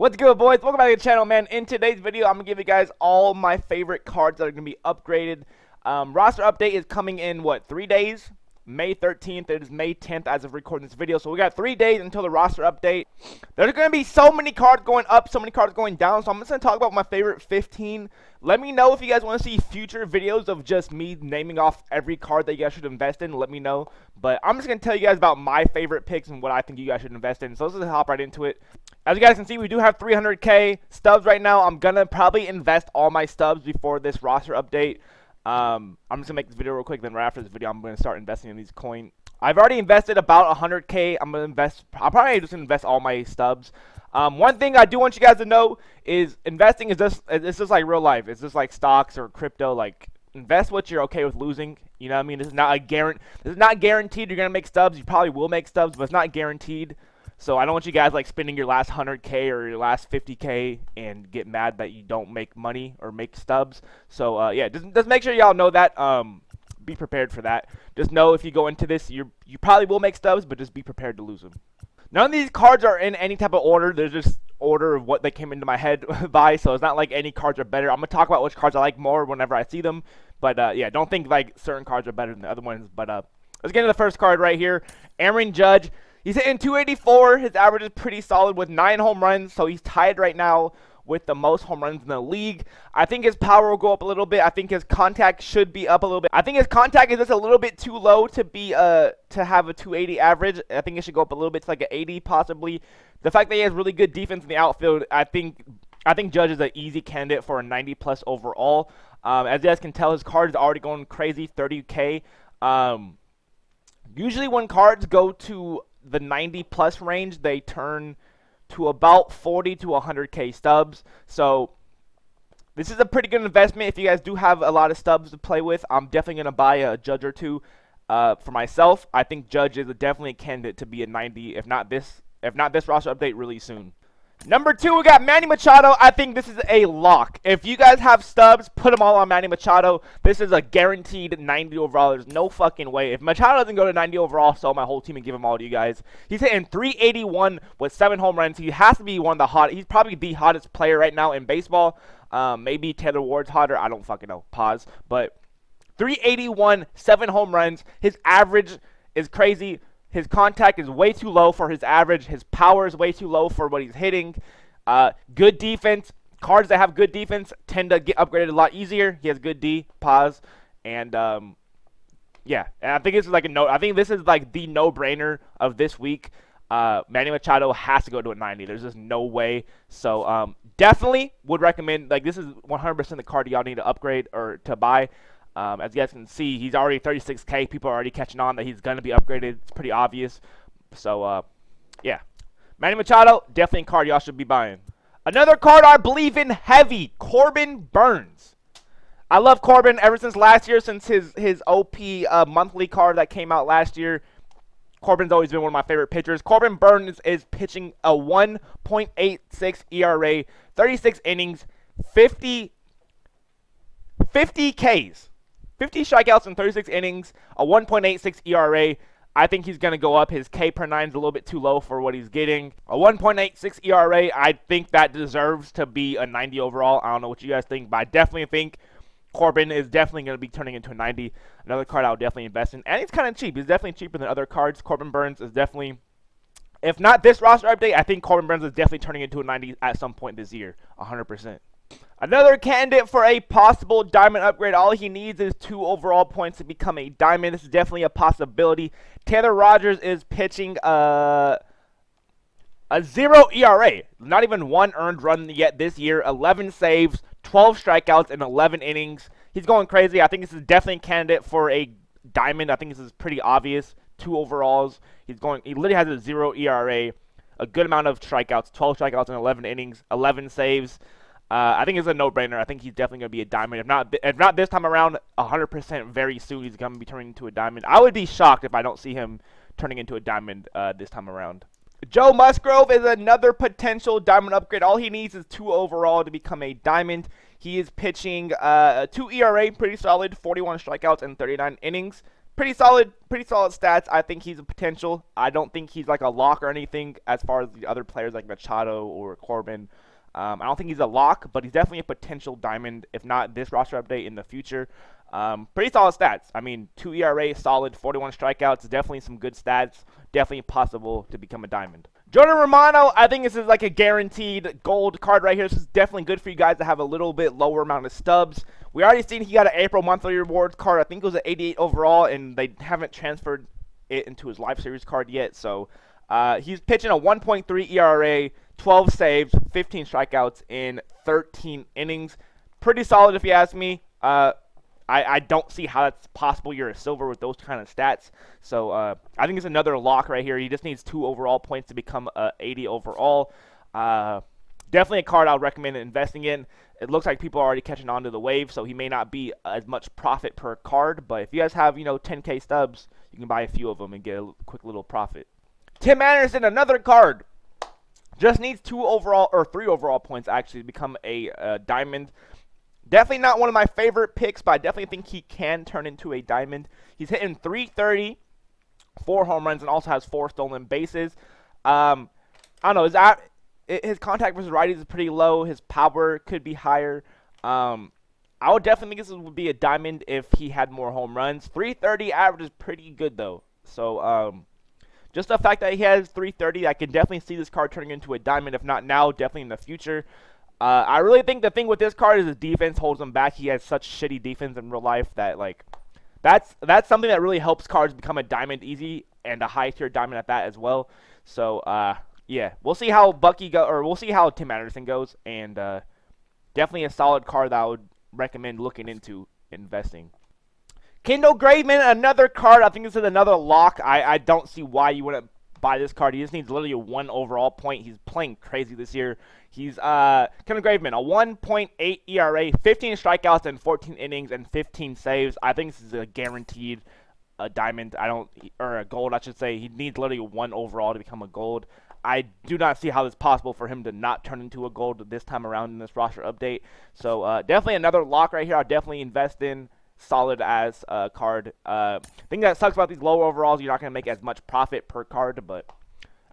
What's good, boys? Welcome back to the channel, man. In today's video, I'm going to give you guys all my favorite cards that are going to be upgraded. Roster update is coming in, what, 3 days? May 13th. It is May 10th as of recording this video. So we got 3 days until the roster update. There's going to be so many cards going up, so many cards going down. So I'm just going to talk about my favorite 15. Let me know if you guys want to see future videos of just me naming off every card that you guys should invest in. Let me know. But I'm just going to tell you guys about my favorite picks and what I think you guys should invest in. So let's just hop right into it. As you guys can see, we do have 300k stubs right now. I'm going to probably invest all my stubs before this roster update. I'm just going to make this video real quick. Then right after this video, I'm going to start investing in these coins. I've already invested about 100k. I'm probably just going to invest all my stubs. One thing I do want you guys to know is investing is it's just like real life. It's just like stocks or crypto. Like, invest what you're okay with losing. You know what I mean? This is not guaranteed you're going to make stubs. You probably will make stubs, but it's not guaranteed. So I don't want you guys like spending your last 100k or your last 50k and get mad that you don't make money or make stubs. So yeah, just make sure y'all know that. Be prepared for that. Just know if you go into this, you probably will make stubs, but just be prepared to lose them. None of these cards are in any type of order. They're just order of what they came into my head by. So it's not like any cards are better. I'm gonna talk about which cards I like more whenever I see them. But yeah, don't think like certain cards are better than the other ones. But let's get into the first card right here. Aaron Judge. He's hitting 284. His average is pretty solid with 9 home runs. So he's tied right now with the most home runs in the league. I think his power will go up a little bit. I think his contact should be up a little bit. I think his contact is just a little bit too low to be to have a 280 average. I think it should go up a little bit to like an 80 possibly. The fact that he has really good defense in the outfield, I think Judge is an easy candidate for a 90 plus overall. As you guys can tell, his card is already going crazy, 30k. Usually when cards go to the 90 plus range, they turn to about 40 to 100k stubs. So this is a pretty good investment if you guys do have a lot of stubs to play with. I'm definitely going to buy a Judge or two for myself. I think Judge is definitely a candidate to be a 90, if not this roster update really soon. Number 2, we got Manny Machado. I think this is a lock. If you guys have stubs, put them all on Manny Machado. This is a guaranteed 90 overall. There's no fucking way. If Machado doesn't go to 90 overall, sell my whole team and give them all to you guys. He's hitting 381 with 7 home runs. He has to be one of the hot. He's probably the hottest player right now in baseball. Maybe Taylor Ward's hotter. I don't fucking know. Pause. But 381, 7 home runs. His average is crazy. His contact is way too low for his average. His power is way too low for what he's hitting. Good defense. Cards that have good defense tend to get upgraded a lot easier. He has good D. Pause. And yeah, and I think this is like I think this is like the no-brainer of this week. Manny Machado has to go to a 90. There's just no way. So definitely would recommend. Like, this is 100% the card y'all need to upgrade or to buy. As you guys can see, he's already 36k. People are already catching on that he's going to be upgraded. It's pretty obvious. So, yeah. Manny Machado, definitely a card y'all should be buying. Another card I believe in heavy, Corbin Burnes. I love Corbin ever since last year, since his OP monthly card that came out last year. Corbin's always been one of my favorite pitchers. Corbin Burnes is pitching a 1.86 ERA, 36 innings, 50 Ks. 50 strikeouts in 36 innings, a 1.86 ERA. I think he's going to go up. His K per 9 is a little bit too low for what he's getting. A 1.86 ERA, I think that deserves to be a 90 overall. I don't know what you guys think, but I definitely think Corbin is definitely going to be turning into a 90. Another card I would definitely invest in. And he's kind of cheap. He's definitely cheaper than other cards. Corbin Burnes is definitely, if not this roster update, I think Corbin Burnes is definitely turning into a 90 at some point this year. 100%. Another candidate for a possible diamond upgrade. All he needs is 2 overall points to become a diamond. This is definitely a possibility. Taylor Rogers is pitching a 0 ERA. Not even 1 earned run yet this year. 11 saves, 12 strikeouts in 11 innings. He's going crazy. I think this is definitely a candidate for a diamond. I think this is pretty obvious. 2 overalls. He literally has a 0 ERA. A good amount of strikeouts. 12 strikeouts in 11 innings. 11 saves. I think it's a no-brainer. I think he's definitely going to be a diamond. If not this time around, 100% very soon he's going to be turning into a diamond. I would be shocked if I don't see him turning into a diamond this time around. Joe Musgrove is another potential diamond upgrade. All he needs is 2 overall to become a diamond. He is pitching a 2 ERA, pretty solid, 41 strikeouts and 39 innings. pretty solid stats. I think he's a potential. I don't think he's like a lock or anything as far as the other players like Machado or Corbin. I don't think he's a lock, but he's definitely a potential diamond, if not this roster update, in the future. Pretty solid stats. I mean, 2 ERA, solid, 41 strikeouts, definitely some good stats. Definitely possible to become a diamond. Jordan Romano, I think this is like a guaranteed gold card right here. This is definitely good for you guys to have a little bit lower amount of stubs. We already seen he got an April monthly rewards card. I think it was an 88 overall, and they haven't transferred it into his Live Series card yet. So he's pitching a 1.3 ERA, 12 saves, 15 strikeouts in 13 innings. Pretty solid if you ask me. I don't see how that's possible. You're a silver with those kind of stats. So I think it's another lock right here. He just needs 2 overall points to become a 80 overall. Definitely a card I would recommend investing in. It looks like people are already catching on to the wave, so he may not be as much profit per card. But if you guys have, 10K stubs, you can buy a few of them and get a quick little profit. Tim Anderson, another card. Just needs 3 overall points actually to become a diamond. Definitely not one of my favorite picks, but I definitely think he can turn into a diamond. He's hitting 330, 4 home runs, and also has 4 stolen bases. I don't know. His contact versus righties is pretty low. His power could be higher. I would definitely think this would be a diamond if he had more home runs. 330 average is pretty good, though. So, just the fact that he has 330, I can definitely see this card turning into a diamond. If not now, definitely in the future. I really think the thing with this card is his defense holds him back. He has such shitty defense in real life that, like, that's something that really helps cards become a diamond easy, and a high tier diamond at that as well. So, yeah, we'll see how we'll see how Tim Anderson goes, and definitely a solid card that I would recommend looking into investing. Kendall Graveman, another card. I think this is another lock. I don't see why you wouldn't buy this card. He just needs literally a 1 overall point. He's playing crazy this year. He's Kendall Graveman, a 1.8 ERA, 15 strikeouts in 14 innings, and 15 saves. I think this is a guaranteed diamond. Or a gold, I should say. He needs literally 1 overall to become a gold. I do not see how it's possible for him to not turn into a gold this time around in this roster update. So definitely another lock right here. I'll definitely invest in. Solid as a card. Thing that sucks about these lower overalls, you're not going to make as much profit per card, but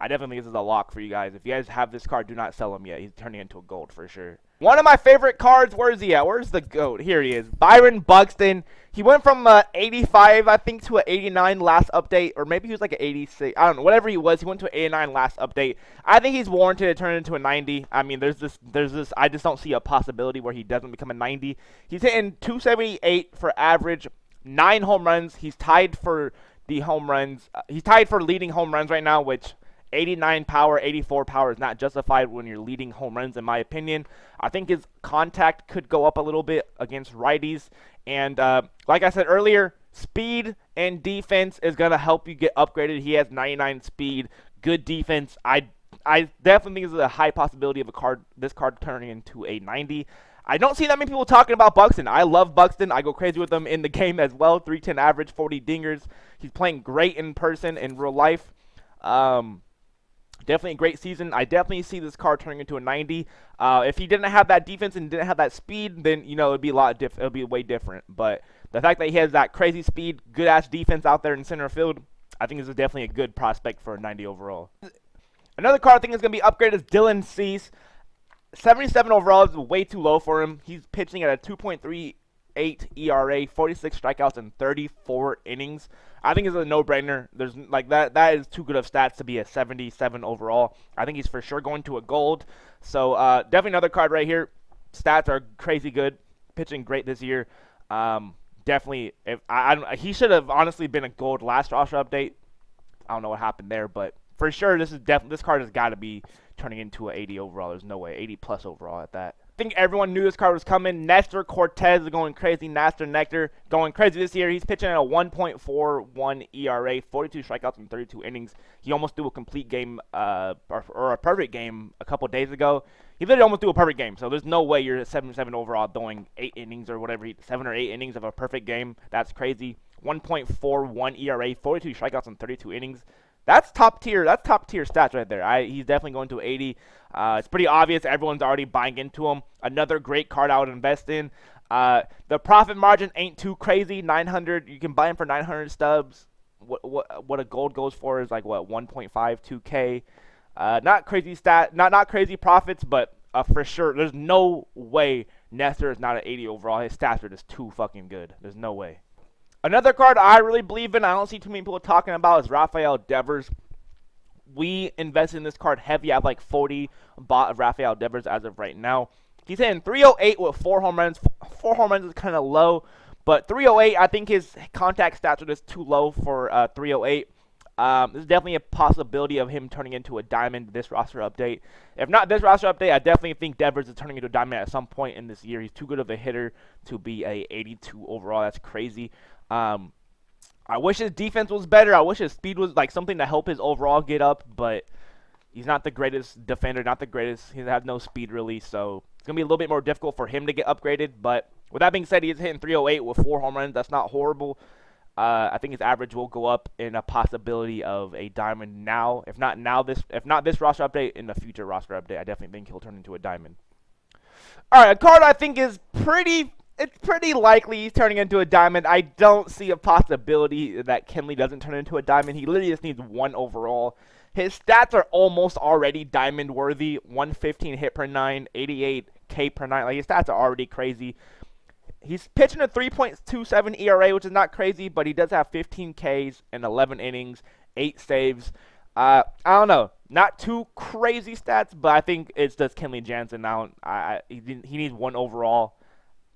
I definitely think this is a lock for you guys. If you guys have this card, do not sell him yet. He's turning into a gold for sure. One of my favorite cards, where is he at? Where's the GOAT? Here he is. Byron Buxton. He went from 85, I think, to an 89 last update, or maybe he was like an 86. I don't know. Whatever he was, he went to an 89 last update. I think he's warranted to turn into a 90. I mean, there's this. I just don't see a possibility where he doesn't become a 90. He's hitting 278 for average, 9 home runs. He's tied for the home runs. He's tied for leading home runs right now, which 89 power, 84 power is not justified when you're leading home runs, in my opinion. I think his contact could go up a little bit against righties. And like I said earlier, speed and defense is going to help you get upgraded. He has 99 speed, good defense. I definitely think there's a high possibility of this card turning into a 90. I don't see that many people talking about Buxton. I love Buxton. I go crazy with him in the game as well. 310 average, 40 dingers. He's playing great in person, in real life. Definitely a great season. I definitely see this card turning into a 90. If he didn't have that defense and didn't have that speed, then it'd be it'd be way different. But the fact that he has that crazy speed, good ass defense out there in center field, I think this is definitely a good prospect for a 90 overall. Another card I think is gonna be upgraded is Dylan Cease. 77 overall is way too low for him. He's pitching at a 2.38 ERA, 46 strikeouts in 34 innings. I think it's a no-brainer. There's like that is too good of stats to be a 77 overall. I think he's for sure going to a gold. So definitely another card right here. Stats are crazy good. Pitching great this year. Definitely, he should have honestly been a gold last roster update. I don't know what happened there, but for sure this card has got to be turning into an 80 overall. There's no way. 80 plus overall at that. I think everyone knew this card was coming. Nestor Cortes is going crazy. Nestor Nectar going crazy this year. He's pitching at a 1.41 ERA, 42 strikeouts in 32 innings. He almost threw a complete game or a perfect game a couple days ago. He literally almost threw a perfect game. So there's no way you're at 77 overall throwing 8 innings or whatever, 7 or 8 innings of a perfect game. That's crazy. 1.41 ERA, 42 strikeouts in 32 innings. That's top tier. That's top tier stats right there. He's definitely going to 80. It's pretty obvious. Everyone's already buying into him. Another great card I would invest in. The profit margin ain't too crazy. 900, you can buy him for 900 stubs. What a gold goes for is like what 1.52k. Not crazy not crazy profits, but for sure, there's no way Nestor is not an 80 overall. His stats are just too fucking good. There's no way. Another card I really believe in, I don't see too many people talking about, is Rafael Devers. We invested in this card heavy. I have like 40 bought of Rafael Devers as of right now. He's hitting 308 with 4 home runs. 4 home runs is kind of low, but 308, I think his contact stats are just too low for 308. There's definitely a possibility of him turning into a diamond this roster update. If not this roster update, I definitely think Devers is turning into a diamond at some point in this year. He's too good of a hitter to be a 82 overall. That's crazy. I wish his defense was better. I wish his speed was like something to help his overall get up, but he's not the greatest defender, not the greatest. He has no speed really, so it's going to be a little bit more difficult for him to get upgraded. But with that being said, he's hitting 308 with 4 home runs. That's not horrible. I think his average will go up in a possibility of a diamond now. If not this roster update, in the future roster update, I definitely think he'll turn into a diamond. All right, a card I think is it's pretty likely he's turning into a diamond. I don't see a possibility that Kenley doesn't turn into a diamond. He literally just needs 1 overall. His stats are almost already diamond worthy. 115 hit per 9, 88 K per 9. Like, his stats are already crazy. He's pitching a 3.27 ERA, which is not crazy, but he does have 15 Ks in 11 innings, 8 saves. I don't know. Not too crazy stats, but I think it's just Kenley Jansen now. He needs 1 overall.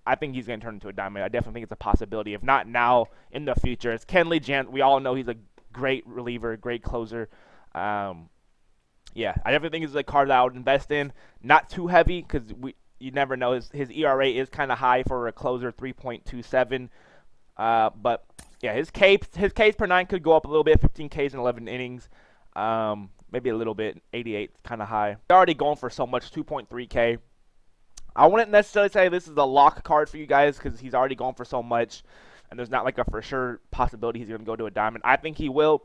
I think he's going to turn into a diamond. I definitely think it's a possibility. If not now, in the future. It's Kenley Jansen. We all know he's a great reliever, great closer. Yeah, I definitely think it's a card that I would invest in. Not too heavy, because you never know. His ERA is kind of high for a closer, 3.27. But yeah, his Ks per 9 could go up a little bit. 15 Ks in 11 innings. Maybe a little bit. 88, kind of high. They're already going for so much, 2.3K. I wouldn't necessarily say this is a lock card for you guys because he's already going for so much, and there's not like a for sure possibility he's going to go to a diamond. I think he will,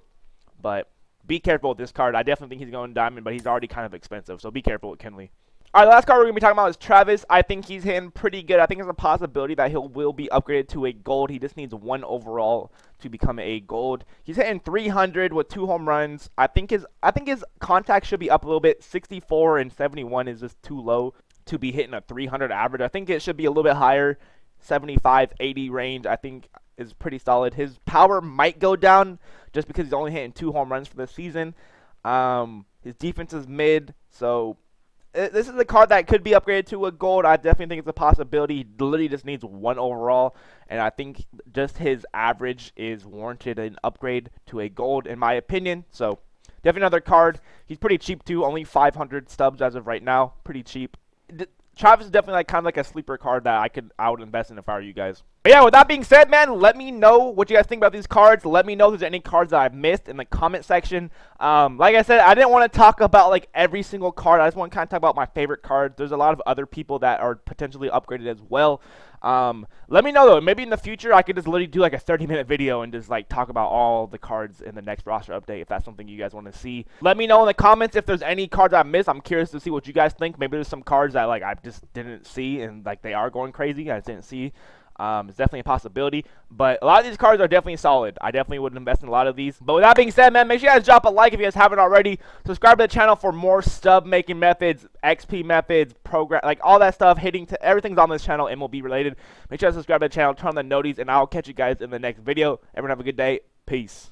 but be careful with this card. I definitely think he's going to diamond, but he's already kind of expensive, so be careful with Kenley. All right, the last card we're going to be talking about is Travis. I think he's hitting pretty good. I think there's a possibility that he will be upgraded to a gold. He just needs 1 overall to become a gold. He's hitting 300 with 2 home runs. I think his contact should be up a little bit. 64 and 71 is just too low to be hitting a 300 average. I think it should be a little bit higher. 75, 80 range, I think, is pretty solid. His power might go down just because he's only hitting 2 home runs for the season. His defense is mid, so this is a card that could be upgraded to a gold. I definitely think it's a possibility. He literally just needs 1 overall, and I think just his average is warranted an upgrade to a gold, in my opinion. So definitely another card. He's pretty cheap too, only 500 stubs as of right now. Pretty cheap. Travis is definitely kind of like a sleeper card that I would invest in if I were you guys. But yeah, with that being said, man, let me know what you guys think about these cards. Let me know if there's any cards that I've missed in the comment section. Like I said, I didn't want to talk about like every single card. I just want to kind of talk about my favorite cards. There's a lot of other people that are potentially upgraded as well. Let me know though. Maybe in the future I could just literally do like a 30-minute video and just like talk about all the cards in the next roster update if that's something you guys want to see. Let me know in the comments if there's any cards I missed. I'm curious to see what you guys think. Maybe there's some cards that like I just didn't see and like they are going crazy. I just didn't see. It's definitely a possibility, but a lot of these cards are definitely solid. I definitely would invest in a lot of these. But with that being said, man, make sure you guys drop a like if you guys haven't already. Subscribe to the channel for more stub making methods, XP methods, program, like all that stuff. Everything's on this channel MLB related. Make sure to subscribe to the channel, turn on the noties, and I'll catch you guys in the next video. Everyone have a good day. Peace.